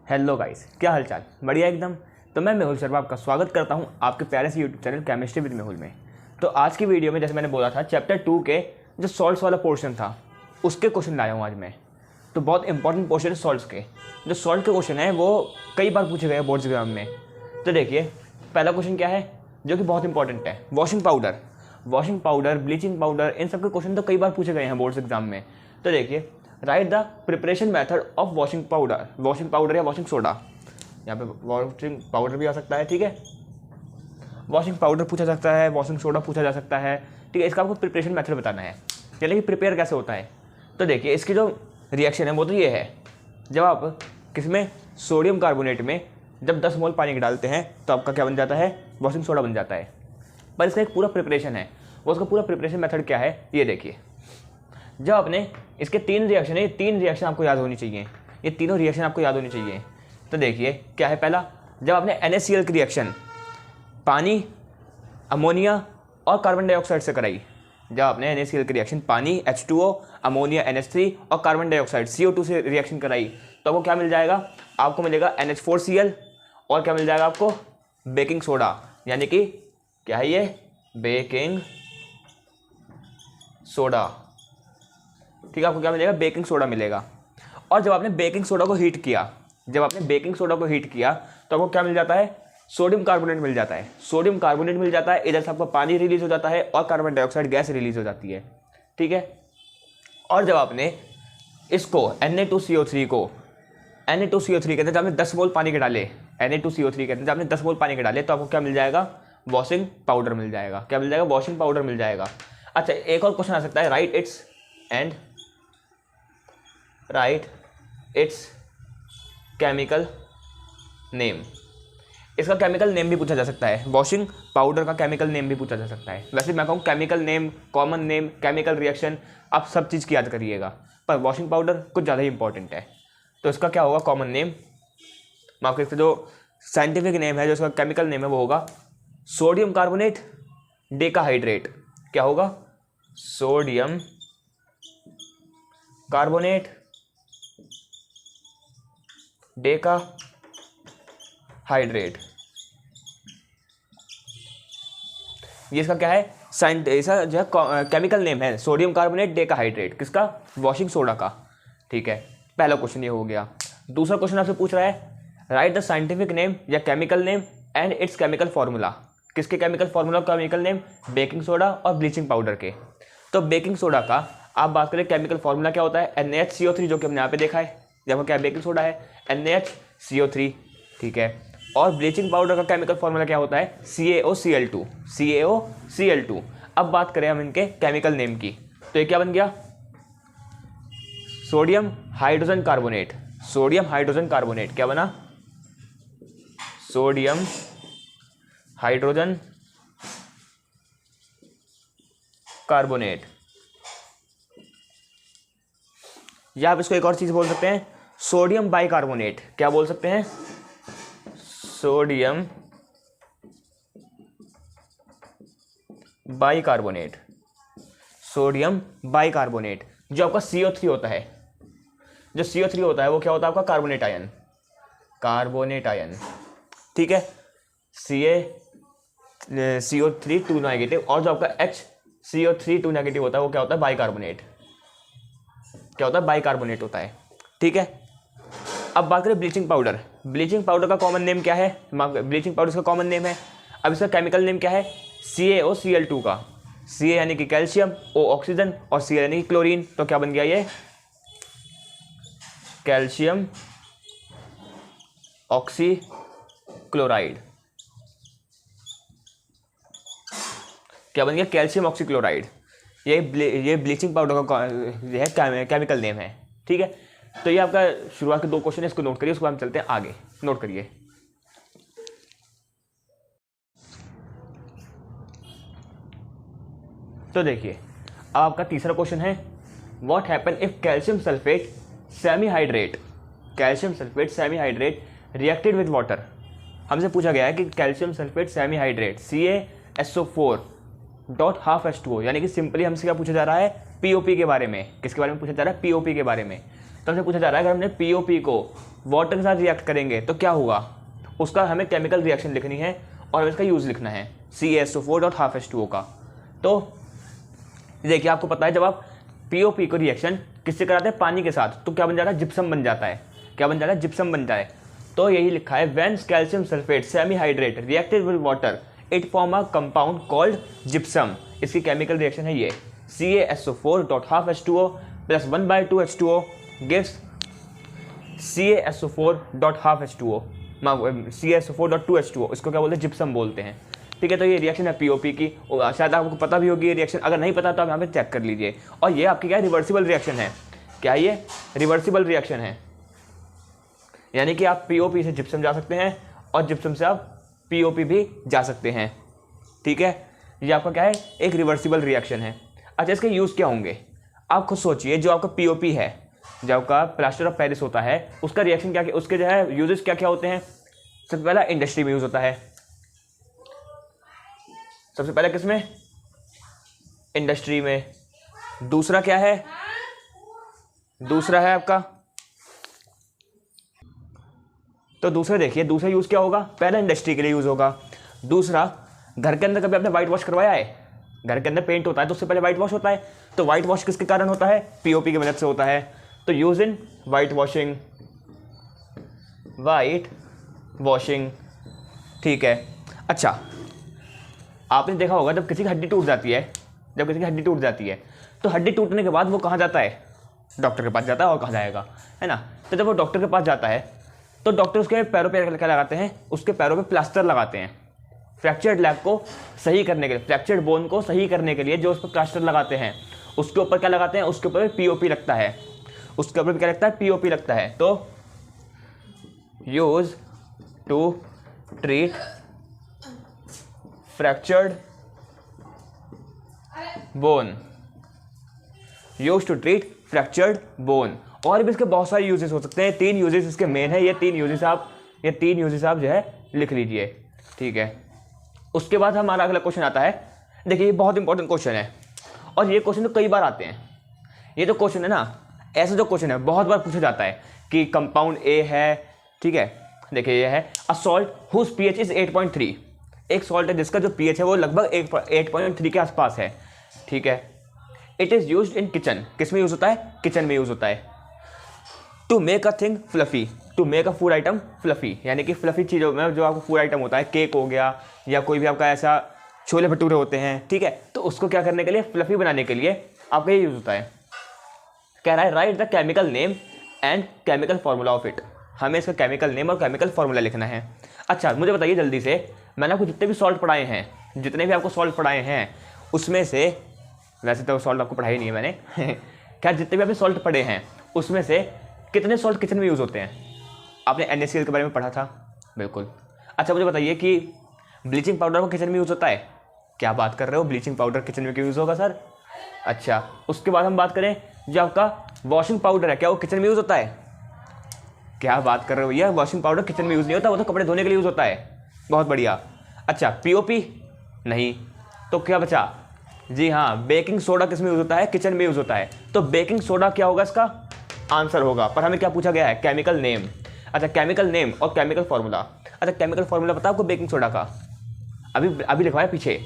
Hello guys, क्या हालचाल? बढ़िया एकदम। तो मैं मेहुल शर्मा आपका स्वागत करता हूं आपके प्यारे से YouTube channel chemistry with Mehul में। तो आज की वीडियो में जैसे मैंने बोला था, चैप्टर 2 के जो सॉल्ट्स वाला पोर्शन था उसके क्वेश्चन लाया हूँ आज मैं। तो बहुत इंपॉर्टेंट पोर्शन है सॉल्ट्स के। जो सॉल्ट के क्वेश्चन है वो कई बार पूछे गए बोर्ड्स एग्जाम में। तो देखिए, पहला क्वेश्चन क्या है जो कि बहुत इंपॉर्टेंट है, वॉशिंग पाउडर, ब्लीचिंग पाउडर, इन सब के क्वेश्चन तो कई बार पूछे गए हैं बोर्ड्स एग्जाम में। तो देखिए, right the preparation method of washing powder या वॉशिंग सोडा। यहाँ पे वॉशिंग पाउडर भी आ सकता है, ठीक है, वॉशिंग पाउडर पूछा जा सकता है, वॉशिंग सोडा पूछा जा सकता है, ठीक है। इसका आपको प्रिपरेशन मेथड बताना है, यानी कि प्रिपेयर कैसे होता है। तो देखिए, इसकी जो रिएक्शन है वो तो ये है, जब आप किसमें सोडियम कार्बोनेट में जब 10 मोल पानी डालते हैं तो आपका क्या बन जाता है, वॉशिंग सोडा बन जाता है। पर इसका एक पूरा प्रिपरेशन है, वो उसका पूरा प्रिपरेशन मेथड क्या है ये देखिए। जब आपने इसके 3 रिएक्शन है, ये 3 रिएक्शन आपको याद होनी चाहिए, ये तीनों रिएक्शन आपको याद होनी चाहिए। तो देखिए क्या है, पहला, जब आपने NaCl की रिएक्शन पानी, अमोनिया और कार्बन डाइऑक्साइड से कराई, जब आपने NaCl की रिएक्शन पानी H2O, अमोनिया NH3 और कार्बन डाइऑक्साइड CO2 से रिएक्शन कराई, तो आपको क्या मिल जाएगा, आपको मिलेगा NH4Cl और क्या मिल जाएगा आपको, बेकिंग सोडा, यानी कि क्या है ये, बेकिंग सोडा, ठीक है। आपको क्या मिलेगा, बेकिंग सोडा मिलेगा। और जब आपने बेकिंग सोडा को हीट किया, तो आपको क्या मिल जाता है, सोडियम कार्बोनेट मिल जाता है। इधर से आपको पानी रिलीज हो जाता है और कार्बन डाइऑक्साइड गैस रिलीज हो जाती है, ठीक है। और जब आपने इसको Na2CO3 के अंदर जब आपने 10 मोल पानी के डाले, Na2CO3 के अंदर जब आपने 10 मोल पानी के डाले, तो आपको क्या मिल जाएगा, वॉशिंग पाउडर मिल जाएगा। क्या मिल जाएगा, वॉशिंग पाउडर मिल जाएगा। अच्छा, एक और क्वेश्चन आ सकता है, राइट इट्स केमिकल नेम। इसका केमिकल नेम भी पूछा जा सकता है, वॉशिंग पाउडर का केमिकल नेम भी पूछा जा सकता है। वैसे मैं कहूँ chemical name, common name, chemical reaction, आप सब चीज़ की याद करिएगा, पर वॉशिंग पाउडर कुछ ज़्यादा ही इंपॉर्टेंट है। तो इसका क्या होगा, कॉमन नेम, मैं आपको इसका जो साइंटिफिक नेम है, जो इसका केमिकल नेम है वो होगा सोडियम कार्बोनेट डेकाहाइड्रेट। क्या होगा, सोडियम कार्बोनेट डेकाहाइड्रेट। ये इसका क्या है, ऐसा जो है केमिकल नेम है, सोडियम कार्बोनेट डेकाहाइड्रेट, किसका, वॉशिंग सोडा का, ठीक है। पहला क्वेश्चन ये हो गया। दूसरा क्वेश्चन आपसे पूछ रहा है, राइट द साइंटिफिक नेम या chemical name and its chemical formula. किसके chemical formula, chemical name, baking soda और ब्लीचिंग पाउडर के। तो बेकिंग सोडा का आप बात करें, केमिकल फॉर्मूला क्या होता है, NaHCO3, जो कि हमने यहाँ पे देखा है, जब क्या बेकिंग सोडा है NaHCO3, ठीक है। और ब्लीचिंग पाउडर का केमिकल फॉर्मूला क्या होता है, CaOCl2। अब बात करें हम इनके केमिकल नेम की, तो ये क्या बन गया, सोडियम हाइड्रोजन कार्बोनेट। क्या बना, सोडियम हाइड्रोजन कार्बोनेट। या आप इसको एक और चीज बोल सकते हैं, सोडियम बाइकार्बोनेट। क्या बोल सकते हैं, सोडियम बाइकार्बोनेट। जो आपका CO3 होता है, जो CO3 होता है वो क्या होता है आपका, कार्बोनेट आयन, ठीक है। CO3 2 नेगेटिव, और जो आपका HCO3 2 नेगेटिव होता है वो क्या होता है, बाइकार्बोनेट होता है, ठीक है। अब बात करें ब्लीचिंग पाउडर का कॉमन नेम क्या है, ब्लीचिंग पाउडर का कॉमन नेम है। अब इसका केमिकल नेम क्या है, CaOCl2 का, Ca यानी कि कैल्शियम, O ऑक्सीजन और Cl यानी कि क्लोरीन। तो क्या बन गया ये, कैल्शियम ऑक्सीक्लोराइड। क्या बन गया, कैल्शियम ऑक्सीक्लोराइड। ये ब्लीचिंग पाउडर का ये है केमिकल नेम है, ठीक है। तो ये आपका शुरुआत के 2 क्वेश्चन है, इसको नोट करिए, उसके बाद हम चलते हैं आगे, नोट करिए। तो देखिए, अब आपका तीसरा क्वेश्चन है, what happen if calcium sulphate semi hydrate reacted with water. हमसे पूछा गया है कि calcium sulphate semi hydrate CaSO4.12H2O, यानी कि सिंपली हमसे क्या पूछा जा रहा है, POP के बारे में। किसके बारे में पूछा जा रहा है, POP के बारे में। तो हमसे पूछा जा रहा है अगर हमने POP को वाटर के साथ रिएक्ट करेंगे तो क्या होगा, उसका हमें केमिकल रिएक्शन लिखनी है और इसका यूज़ लिखना है CaSO4.12H2O का। तो देखिए आपको पता है जब आप POP को रिएक्शन किससे कराते हैं, पानी के साथ, तो क्या बन जाता है, जिप्सम बन जाता है। क्या बन जाता है, जिप्सम बन जाए। तो यही लिखा है when calcium sulphate semi hydrate reacted with water it form a compound called gypsum. इसकी केमिकल रिएक्शन है ये CaSO4.12H2O plus 1/2H2O gives CaSO4.12H2O CaSO4.2H2O। इसको क्या बोलते हैं, जिप्सम बोलते हैं। ठीक है, तो ये रिएक्शन है POP की। शायद आपको पता भी होगी ये रिएक्शन, अगर नहीं पता तो आप यहाँ पे चेक कर लीजिए। और ये आपकी क्या है, रिवर्सिबल रिएक्शन है। क्या ये रिवर्सिबल रिएक्शन है, यानी कि आप POP से जिप्सम जा सकते हैं और जिप्सम से आप POP भी जा सकते हैं। ठीक है, ये आपका क्या है, एक रिवर्सिबल रिएक्शन है। अच्छा, इसके यूज़ क्या होंगे आप खुद सोचिए। जो आपका POP है, जो आपका प्लास्टर ऑफ पेरिस होता है, उसका रिएक्शन क्या, उसके जो है यूजेस क्या क्या होते हैं। सबसे पहला इंडस्ट्री में यूज़ होता है, सबसे पहले किसमें, इंडस्ट्री में। दूसरा क्या है, दूसरा है आपका, तो दूसरा देखिए, दूसरा यूज़ क्या होगा, पहला इंडस्ट्री के लिए यूज़ होगा। दूसरा, घर के अंदर कभी आपने वाइट वॉश करवाया है, घर के अंदर पेंट होता है तो उससे पहले वाइट वॉश होता है। तो वाइट वॉश किसके कारण होता है, POP की मदद से होता है। तो use in white washing, white washing. ठीक है, अच्छा आपने देखा होगा जब किसी की हड्डी टूट जाती है, जब किसी की हड्डी टूट जाती है तो हड्डी टूटने के बाद वो कहाँ जाता है, डॉक्टर के पास जाता है। और कहाँ जाएगा, है ना। तो जब वो डॉक्टर के पास जाता है तो डॉक्टर उसके पैरों पे क्या लगाते हैं, उसके पैरों पे प्लास्टर लगाते हैं। फ्रैक्चर्ड लेग को सही करने के लिए, फ्रैक्चर्ड बोन को सही करने के लिए जो उस पर प्लास्टर लगाते हैं, उसके ऊपर क्या लगाते हैं, उसके ऊपर POP लगता है, उसके ऊपर क्या लगता है, POP लगता है। तो use to treat fractured bone, use to treat fractured bone. और भी इसके बहुत सारे यूजेस हो सकते हैं, 3 यूजेस इसके मेन है। ये तीन यूजेस आप जो है लिख लीजिए। ठीक है, उसके बाद हमारा अगला क्वेश्चन आता है। देखिए ये बहुत इंपॉर्टेंट क्वेश्चन है और ये क्वेश्चन तो कई बार आते हैं। ये जो क्वेश्चन है ना, ऐसा जो क्वेश्चन है बहुत बार पूछा जाता है कि कंपाउंड A है। ठीक है, देखिए ये है a salt whose pH is 8.3। एक सॉल्ट है जिसका जो pH है वो लगभग 8.3 के आसपास है। ठीक है, it is used in kitchen. किस में यूज़ होता है, किचन में यूज़ होता है। To make a thing fluffy, to make a food item fluffy, यानी कि फ्लफी चीज़ों में जो आपको फूड आइटम होता है, केक हो गया या कोई भी आपका ऐसा छोले भटूरे होते हैं। ठीक है, तो उसको क्या करने के लिए, फ्लफी बनाने के लिए आपका ये यूज़ होता है। कह रहा है right the chemical name and chemical formula of it. हमें इसका केमिकल नेम और केमिकल फार्मूला लिखना है। अच्छा मुझे बताइए जल्दी से, मैंने आपको जितने भी सॉल्ट पढ़ाए हैं, जितने भी आपको सॉल्ट पढ़ाए हैं उसमें से, वैसे तो सॉल्ट आपको पढ़ाई नहीं है मैंने खैर जितने भी आपने सॉल्ट पढ़े हैं उसमें से कितने सॉल्ट किचन में यूज़ होते हैं। आपने NaCl के बारे में पढ़ा था, बिल्कुल। अच्छा मुझे बताइए कि ब्लीचिंग पाउडर को किचन में यूज़ होता है। क्या बात कर रहे हो, ब्लीचिंग पाउडर किचन में क्यों यूज़ होगा सर। अच्छा, उसके बाद हम बात करें जो आपका वॉशिंग पाउडर है, क्या वो किचन में यूज़ होता है। क्या बात कर रहे हो भैया, वॉशिंग पाउडर किचन में यूज़ नहीं होता, वो तो कपड़े धोने के लिए यूज़ होता है। बहुत बढ़िया। अच्छा POP नहीं, तो क्या बचा, जी हाँ बेकिंग सोडा किस में यूज़ होता है, किचन में यूज़ होता है। तो बेकिंग सोडा क्या होगा इसका आंसर होगा, पर हमें क्या पूछा गया है, केमिकल नेम। अच्छा केमिकल नेम और केमिकल फार्मूला। अच्छा केमिकल फार्मूला पता है आपको बेकिंग सोडा का, अभी लिखवाया पीछे।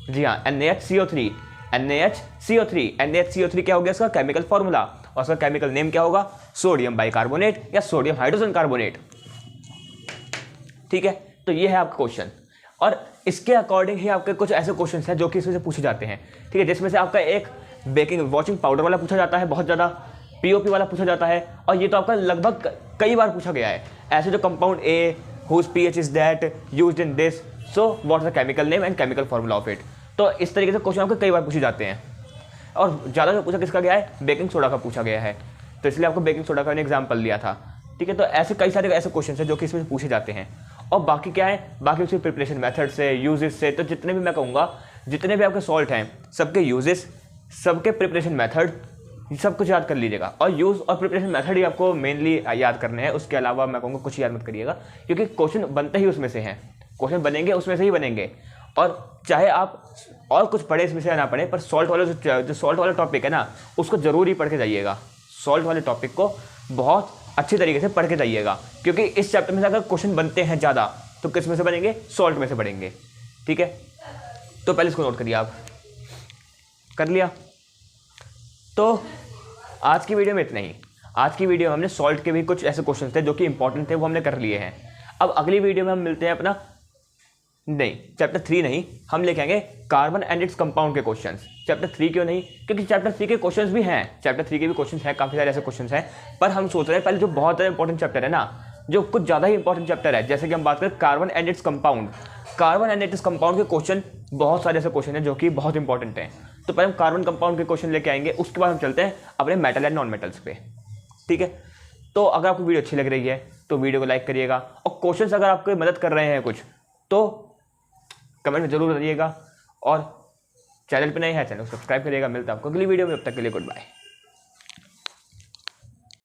जी हाँ NaHCO3, NaHCO3 क्या हो गया इसका केमिकल फार्मूला, और इसका केमिकल नेम क्या होगा, सोडियम बाइकार्बोनेट या सोडियम हाइड्रोजन कार्बोनेट। ठीक है, तो ये है आपका क्वेश्चन और इसके अकॉर्डिंग ही आपके कुछ ऐसे क्वेश्चन हैं जो कि इसमें से पूछे जाते हैं। ठीक है, जिसमें से आपका एक बेकिंग वॉशिंग पाउडर वाला पूछा जाता है, बहुत ज़्यादा POP वाला पूछा जाता है, और ये तो आपका लगभग कई बार पूछा गया है। ऐसे जो compound A whose pH is that used in this, so what's the chemical name and chemical formula of it। तो इस तरीके से क्वेश्चन आपको कई बार पूछे जाते हैं और ज़्यादा जो पूछा किसका गया है, बेकिंग सोडा का पूछा गया है, तो इसलिए आपको बेकिंग सोडा का मैंने एग्जाम्पल लिया था। ठीक है, तो ऐसे कई सारे ऐसे क्वेश्चन हैं जो कि इसमें पूछे जाते हैं। और बाकी क्या है, बाकी उसके प्रिपरेशन मेथड से, यूजेस से, तो जितने भी मैं कहूँगा जितने भी आपके सॉल्ट हैं सबके यूजेस, सबके प्रिपरेशन मेथड सब कुछ याद कर लीजिएगा। और यूज़ और प्रिपरेशन मेथड ही आपको मेनली याद करने हैं, उसके अलावा मैं कहूँगा कुछ याद मत करिएगा, क्योंकि क्वेश्चन बनते ही उसमें से हैं, क्वेश्चन बनेंगे उसमें से ही बनेंगे। और चाहे आप और कुछ पढ़े इसमें से या ना पढ़े, पर सॉल्ट वाला जो सॉल्ट वाला टॉपिक है ना, उसको ज़रूर ही पढ़ के जाइएगा। सॉल्ट वाले टॉपिक को बहुत अच्छी तरीके से पढ़ के जाइएगा, क्योंकि इस चैप्टर में से अगर क्वेश्चन बनते हैं ज़्यादा तो किस में से बनेंगे, सॉल्ट में से बनेंगे। ठीक है, तो पहले इसको नोट करिए। आप कर लिया? तो आज की वीडियो में इतना ही। आज की वीडियो में हमने सॉल्ट के भी कुछ ऐसे क्वेश्चन थे जो कि इंपॉर्टेंट थे, वो हमने कर लिए हैं। अब अगली वीडियो में हम मिलते हैं अपना, नहीं चैप्टर 3 नहीं, हम लेके आएंगे कार्बन एंड इट्स कंपाउंड के क्वेश्चंस। चैप्टर 3 क्यों नहीं, क्योंकि चैप्टर 3 के क्वेश्चंस भी हैं, चैप्टर 3 के भी क्वेश्चंस हैं, काफ़ी सारे ऐसे क्वेश्चंस हैं, पर हम सोच रहे हैं पहले जो बहुत ज़्यादा इंपॉर्टेंट चैप्टर है ना, जो कुछ ज़्यादा ही इंपॉर्टेंट चैप्टर है, जैसे कि हम बात करें carbon and its compound. Carbon and its compound के क्वेश्चन बहुत सारे ऐसे क्वेश्चन हैं जो कि बहुत इंपॉर्टेंट हैं। तो पहले हम कार्बन कंपाउंड के क्वेश्चन लेके आएंगे, उसके बाद हम चलते हैं अपने मेटल एंड नॉन मेटल्स पे। ठीक है, तो अगर आपको वीडियो अच्छी लग रही है तो वीडियो को लाइक करिएगा, और क्वेश्चंस अगर आपको मदद कर रहे हैं कुछ तो कमेंट में जरूर बताइएगा, और चैनल पे नए हैं चैनल को सब्सक्राइब करिएगा। मिलता है आपको अगली वीडियो में, तब तक के लिए गुड बाय।